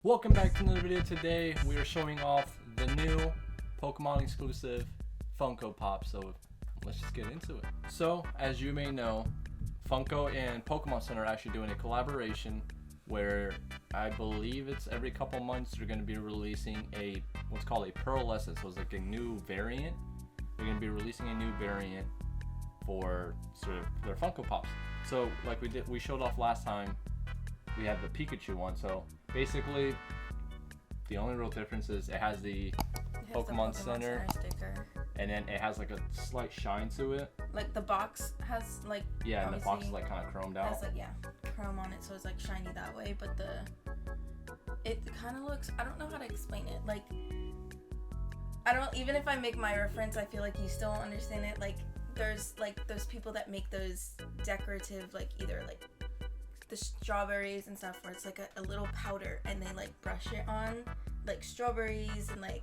Welcome back to another video. Today we are showing off the new Pokemon exclusive Funko Pop, so let's just get into it. So as you may know, Funko and Pokemon Center are actually doing a collaboration where I believe it's every couple months they're going to be releasing a what's called a pearlescent, so it's like a new variant. They're going to be releasing a new variant for sort of their Funko Pops. So like we showed off last time, we had the Pikachu one. So basically, the only real difference is it has the Pokemon Center sticker, and then it has like a slight shine to it. Like the box has like And the box is like kind of chromed out. has like chrome on it, so it's like shiny that way. But it kind of looks, I don't know how to explain it. Like I don't, even if I make my reference, I feel like you still don't understand it. Like there's like those people that make those decorative, like either like the strawberries and stuff, where it's like a little powder and they like brush it on like strawberries and like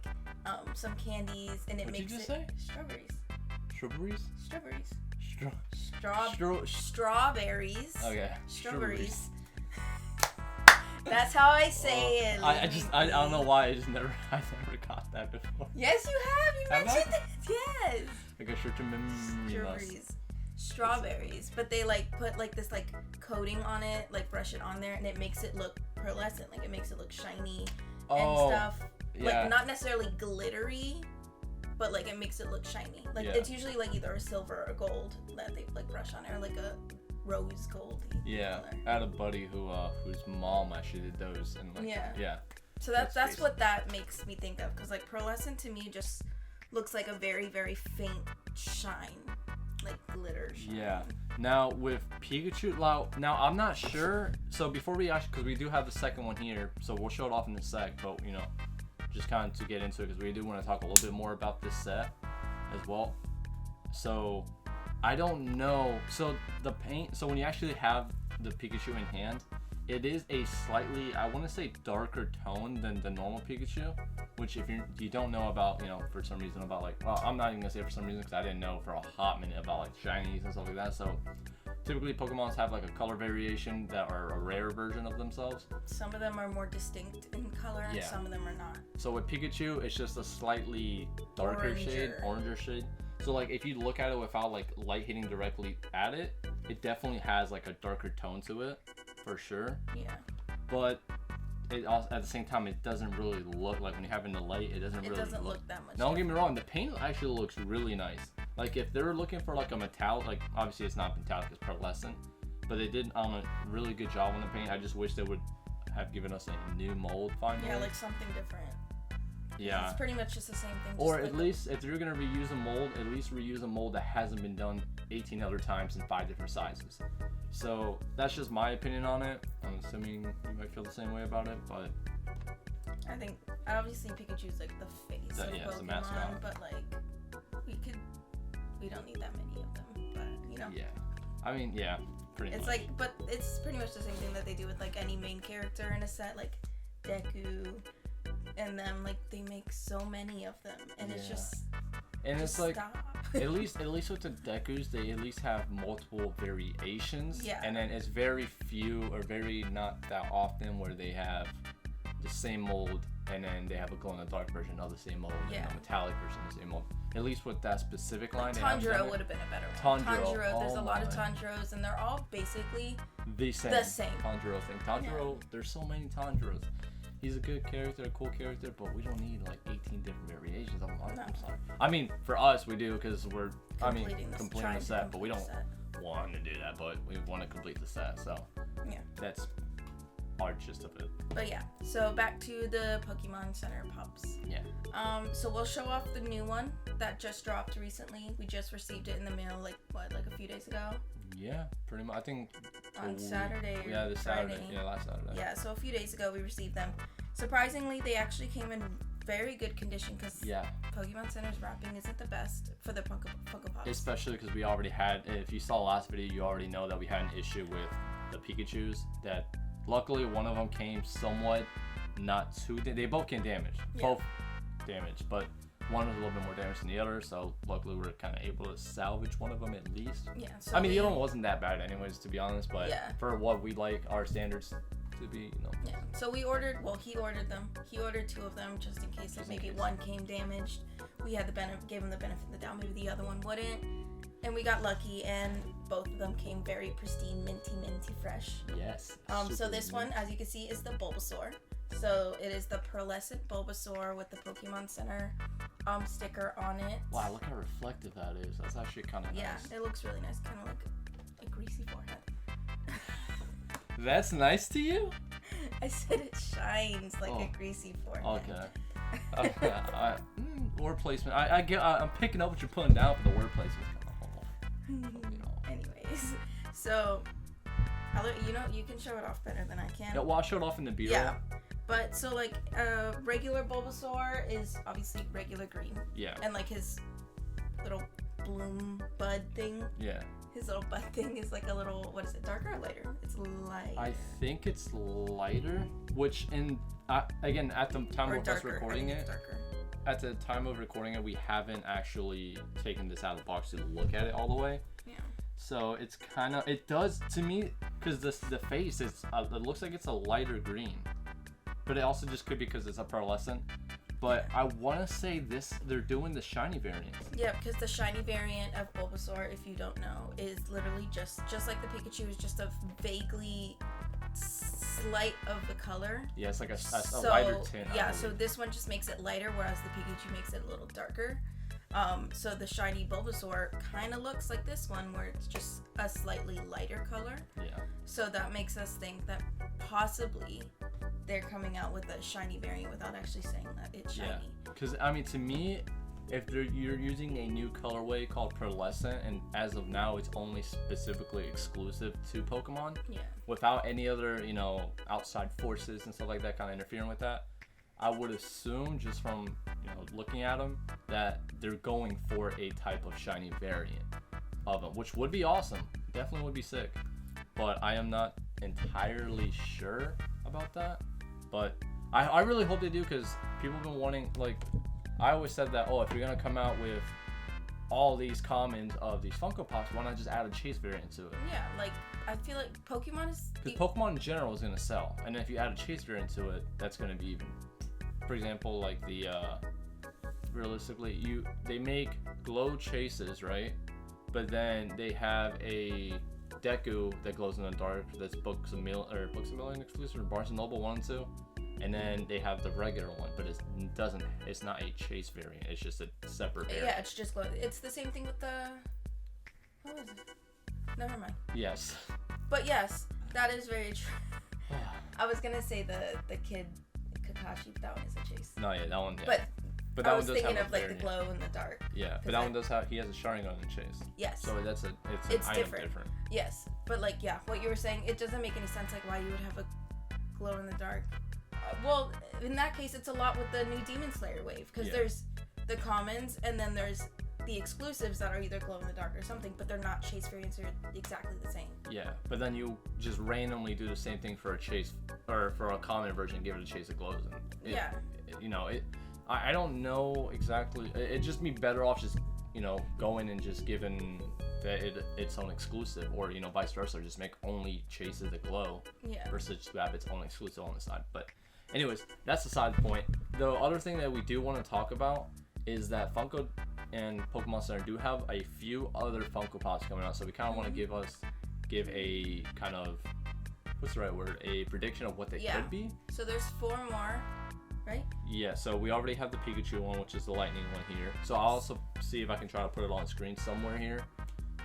some candies, and it makes it say? Strawberries. Strawberries. Okay. Strawberries. That's how I say it. I don't know why I never got that before. Yes, you have. You mentioned it. Yes. Like a short-term memory. Strawberries, but they like put like this like coating on it, like brush it on there, and it makes it look pearlescent, like it makes it look shiny and stuff. Yeah. Like not necessarily glittery, but like it makes it look shiny. Like it's usually like either a silver or gold that they like brush on it, or like a rose gold. Yeah, color. I had a buddy whose mom actually did those, and like yeah. So that's what that makes me think of, because like pearlescent to me just looks like a very, very faint shine. Like glitter shine. Yeah. Now with Pikachu, now I'm not sure. So before we actually, because we do have the second one here, so we'll show it off in a sec. But you know, just kind of to get into it, because we do want to talk a little bit more about this set as well. So I don't know. So the paint. So when you actually have the Pikachu in hand, it is a slightly, I want to say, darker tone than the normal Pikachu. Which if you don't know about, you know, for some reason about like, well, I'm not even gonna say for some reason, because I didn't know for a hot minute about like shinies and stuff like that. So typically Pokemons have like a color variation that are a rare version of themselves. Some of them are more distinct in color, and some of them are not. So with Pikachu, it's just a slightly darker oranger shade. So like if you look at it without like light hitting directly at it, it definitely has like a darker tone to it, for sure. Yeah. But it also, at the same time, it doesn't really look like, when you have it in the light, it doesn't look that much. Now, don't get me wrong, the paint actually looks really nice. Like if they're looking for like a metallic, like obviously it's not metallic, it's pearlescent, but they did a really good job on the paint. I just wish they would have given us a new mold finally. Yeah, like something different. Yeah. It's pretty much just the same thing. Or at least if you're gonna reuse a mold, at least reuse a mold that hasn't been done 18 other times in 5 different sizes. So that's just my opinion on it. I'm assuming you might feel the same way about it, but I think obviously Pikachu's like the face of Pokemon, the mascot. but like we don't need that many of them. But you know. Yeah. I mean, yeah, pretty much. It's like, but it's pretty much the same thing that they do with like any main character in a set, like Deku, and them. Like they make so many of them, and it's just. And it's like, stop. at least with the Dekus, they at least have multiple variations. Yeah. And then it's very few, or very not that often, where they have the same mold, and then they have a glow-in-the-dark version of the same mold, and a metallic version of the same mold. At least with that specific line. Tanjiro would have been a better one. Tanjiro, there's a lot of Tanjiros, and they're all basically the same. Tanjiro thing. Tanjiro, there's so many Tanjiros. He's a good character, a cool character, but we don't need like 18 different variations of him. I'm sorry. I mean, for us, we do, because we're completing the set, but we don't want to do that, but we want to complete the set, so yeah, that's our gist of it. But yeah, so back to the Pokemon Center Pops. Yeah. So we'll show off the new one that just dropped recently. We just received it in the mail, like a few days ago? Yeah, pretty much. I think on Saturday. Yeah, this Saturday. Yeah, last Saturday. Yeah, so a few days ago we received them. Surprisingly, they actually came in very good condition, because Pokemon Center's wrapping isn't the best for the Funko Pops. Especially because we already had, if you saw last video, you already know that we had an issue with the Pikachus. That luckily one of them came somewhat not too. They both came damaged. Both damaged, but one was a little bit more damaged than the other, so luckily we were kind of able to salvage one of them at least. Yeah. So I mean, the other one wasn't that bad anyways, to be honest, but for what we like, our standards, to be, Yeah. So he ordered them. He ordered 2 of them just in case maybe one came damaged. We had gave him the benefit of the doubt. Maybe the other one wouldn't. And we got lucky, and both of them came very pristine, minty fresh. Yes. So this one, as you can see, is the Bulbasaur. So it is the pearlescent Bulbasaur with the Pokemon Center sticker on it. Wow, look how reflective that is. That's actually kind of nice. Yeah, it looks really nice. Kind of like a greasy forehead. That's nice to you? I said it shines like a greasy forehead. Okay. Word placement. I'm picking up what you're putting down for the word placement. Anyways, so you can show it off better than I can. Yeah, well, I'll show it off in the B-roll. Yeah. But so like regular Bulbasaur is obviously regular green. Yeah. And like his little bloom bud thing. Yeah. His little bud thing is like a little, what is it, darker or lighter? It's light. I think it's lighter, which again at the time of us recording it. At the time of recording it, we haven't actually taken this out of the box to look at it all the way. Yeah. So it's kind of, it does to me, because the face is it looks like it's a lighter green, but it also just could be because it's a pearlescent. But I want to say they're doing the shiny variant. Yeah, because the shiny variant of Bulbasaur, if you don't know, is literally just like the Pikachu, is just a vaguely slight of the color. Yeah, it's like a lighter tint. Yeah, so this one just makes it lighter, whereas the Pikachu makes it a little darker. So the shiny Bulbasaur kind of looks like this one, where it's just a slightly lighter color. Yeah. So that makes us think that possibly they're coming out with a shiny variant without actually saying that it's shiny. Yeah, because I mean, to me, if you're using a new colorway called pearlescent, and as of now it's only specifically exclusive to Pokemon, without any other outside forces and stuff like that kind of interfering with that, I would assume just from looking at them that they're going for a type of shiny variant of them, which would be awesome. Definitely would be sick, but I am not entirely sure about that. But I really hope they do, because people have been wanting, like, I always said that, if you're gonna come out with all these commons of these Funko Pops, why not just add a chase variant to it? Yeah, like, I feel like Pokemon is... Because Pokemon in general is gonna sell, and then if you add a chase variant to it, that's gonna be even... For example, like the, realistically, they make glow chases, right? But then they have a Deku that glows in the dark, that's Books a Million exclusive, or Barnes & Noble 1 and 2. And then they have the regular one, but it's not a chase variant, it's just a separate variant. Yeah, it's just glow. It's the same thing with the... What was it? Never mind. Yes. But yes, that is very true. I was gonna say the kid Kakashi, but that one is a chase. No, yeah, that one, yeah. But that I was one does thinking have of like the glow in the dark. Yeah, but that one does have, he has a Sharingan in chase. Yes. So it's different. Yes, but like, yeah, what you were saying, it doesn't make any sense, like why you would have a glow in the dark. Well, in that case, it's a lot with the new Demon Slayer wave, because there's the commons, and then there's the exclusives that are either glow in the dark or something, but they're not chase variants, they're exactly the same. Yeah, but then you just randomly do the same thing for a chase, or for a common version, give it a chase that glows. I don't know exactly. It'd just be better off just, going and just giving that its own exclusive, or, vice versa, just make only chases that glow versus just have its own exclusive on the side. But anyways, that's the side point. The other thing that we do want to talk about is that Funko and Pokemon Center do have a few other Funko Pops coming out, so we kind of want to give a kind of, what's the right word, a prediction of what they could be. So there's 4 more, right? Yeah, so we already have the Pikachu one, which is the lightning one here. So I'll also see if I can try to put it on screen somewhere here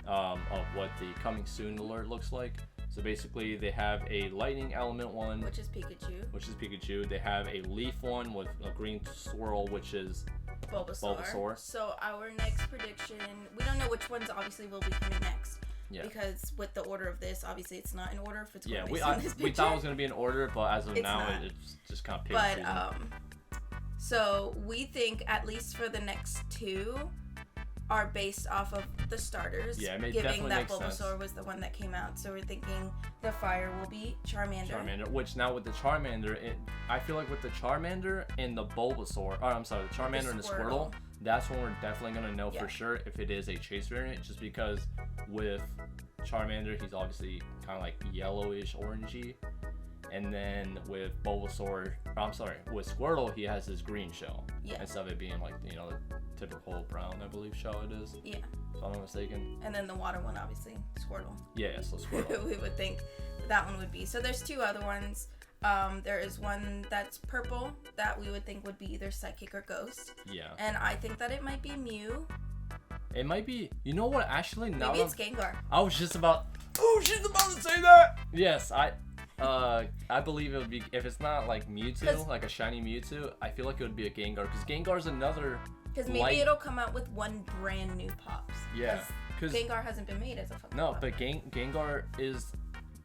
of what the coming soon alert looks like. So basically, they have a lightning element one, which is Pikachu. They have a leaf one with a green swirl, which is Bulbasaur. So our next prediction, we don't know which ones obviously will be coming next. Yeah. Because with the order of this, obviously it's not in order if it's going to be on this picture. We thought it was going to be in order, but as of now, it's just kind of picky. But so we think at least for the next 2 are based off of the starters. Yeah, given that Bulbasaur was the one that came out, so we're thinking the fire will be Charmander. Which now with the Charmander, I feel like with the Charmander and the Bulbasaur, the Charmander and the Squirtle, that's when we're definitely gonna know for sure if it is a chase variant. Just because with Charmander, he's obviously kind of like yellowish, orangey, And then with Bulbasaur, with Squirtle, he has his green shell. Yeah. Instead of it being like, you know, the typical brown, I believe, shell it is. Yeah. If I'm not mistaken. And then the water one, obviously, Squirtle. Yeah, so Squirtle. We would think that one would be. So there's 2 other ones. There is one that's purple that we would think would be either Psychic or Ghost. Yeah. And I think that it might be Mew. It might be. You know what? Actually, now maybe it's Gengar. I was just about. Oh, she's about to say that. Yes, I believe it would be, if it's not like Mewtwo, like a shiny Mewtwo. I feel like it would be a Gengar, because Gengar's another. Because maybe it'll come out with one brand new Pops. Yeah. Because Gengar hasn't been made as a Funko No, Pop. but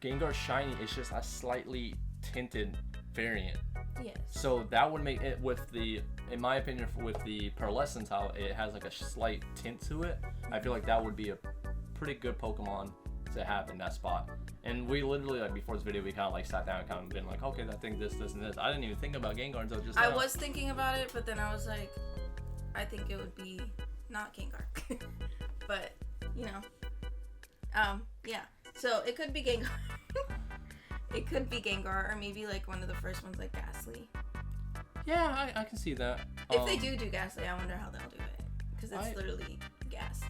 Gengar's shiny. It's just a slightly tinted variant. Yes. So that would make it, with the, in my opinion, with the pearlescent, how it has like a slight tint to it. I feel like that would be a pretty good Pokemon to have in that spot. And we literally, like, before this video, we kind of like sat down and kind of been like, okay, I think this, and this. I didn't even think about Gengar until just now. I was thinking about it, but then I was like, I think it would be not Gengar. But, you know. Yeah. So it could be Gengar. It could be Gengar, or maybe like one of the first ones, like Ghastly. Yeah, I can see that. If they do Ghastly, I wonder how they'll do it. Because it's literally gas.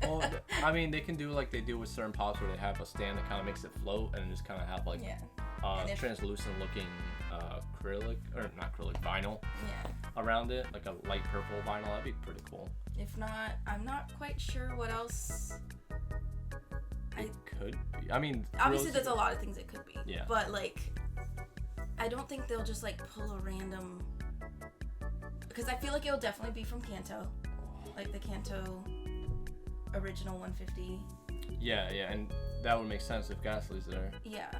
Well, I mean, they can do like they do with certain pops, where they have a stand that kind of makes it float, and just kind of have like translucent looking acrylic, or not acrylic, vinyl around it, like a light purple vinyl. That'd be pretty cool. If not, I'm not quite sure what else. It could be. I mean, obviously there's a lot of things it could be. Yeah. But like, I don't think they'll just like pull a random. Because I feel like it'll definitely be from Kanto, like the Kanto original 150. Yeah, and that would make sense if Ghastly's there. Yeah.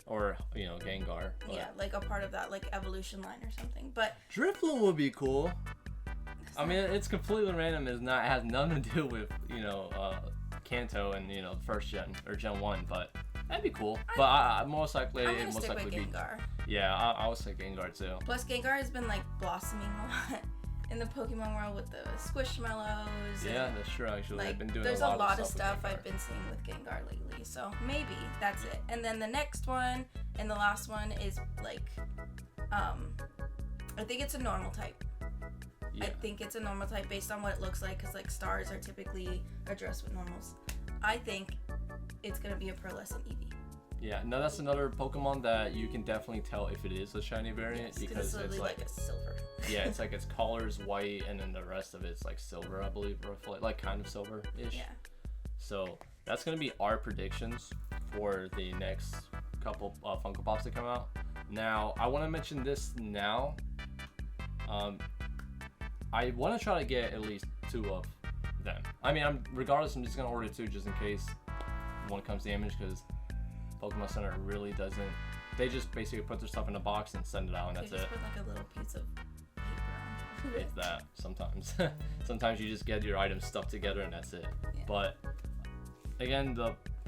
Or, you know, Gengar. But... yeah, like a part of that like evolution line or something. But Drifloon would be cool. I mean, it's completely random. It has nothing to do with, you know, Kanto and, you know, first gen or Gen 1, but that'd be cool. But I most likely I'm gonna stick with Gengar. Yeah, I would say Gengar too. Plus, Gengar has been like blossoming a lot in the Pokemon world with the Squishmallows. Yeah, that's true. Actually, like, they've been doing there's a lot of stuff I've been seeing with Gengar lately. So maybe that's it. And then the next one and the last one is like, I think it's a normal type. Yeah. I think it's a normal type based on what it looks like, because like stars are typically addressed with normals. I think it's gonna be a pearlescent Eevee. Yeah, no, that's another Pokemon that you can definitely tell if it is a shiny variant, because it's like a silver. Yeah, it's like its color's white, and then the rest of it's like silver, I believe, roughly, like kind of silver-ish. Yeah. So that's gonna be our predictions for the next couple Funko Pops that come out. Now, I want to mention this now. I want to try to get at least 2 of them. I mean, regardless, I'm just gonna order 2 just in case one comes damaged, because Pokemon Center really doesn't. They just basically put their stuff in a box and send it out, and that's just it. Put like a little piece of paper on. It's that sometimes. Sometimes you just get your items stuck together and that's it. Yeah. But again,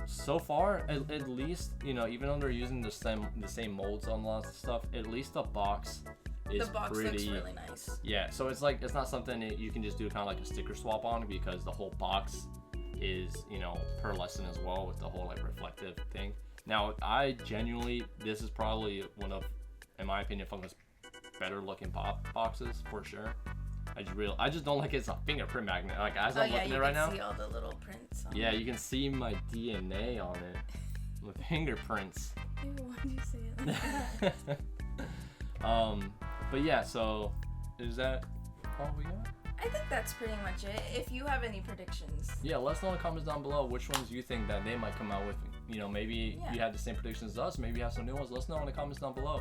so far, at least, you know, even though they're using the same molds on lots of stuff, at least the box is the box pretty, looks really nice. Yeah, so it's not something that you can just do kind of like a sticker swap on, because the whole box is, you know, pearlescent as well, with the whole like reflective thing. Now, I genuinely, this is probably one of, in my opinion, Funko's better looking pop boxes for sure. I just don't like it's a fingerprint magnet. Like, as I'm looking at it right now. You can see all the little prints. Yeah, you can see my DNA on it with fingerprints. Ew, why'd you say it like that? But yeah, so is that all we got? I think that's pretty much it. If you have any predictions, yeah, let us know in the comments down below which ones you think that they might come out with. You know, maybe you had the same predictions as us. Maybe you have some new ones. Let us know in the comments down below.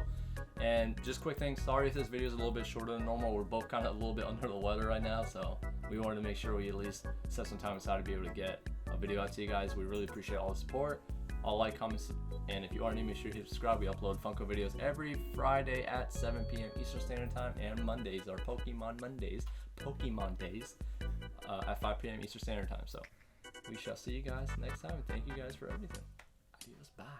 And just quick thing, sorry if this video is a little bit shorter than normal. We're both kind of a little bit under the weather right now, so we wanted to make sure we at least set some time aside to be able to get a video out to you guys. We really appreciate all the support, all like, comments, and if you are new, make sure you hit subscribe. We upload Funko videos every Friday at 7 p.m. Eastern Standard Time, and Mondays are Pokemon days at 5 p.m. Eastern Standard Time. So we shall see you guys next time. Thank you guys for everything. Adios, bye.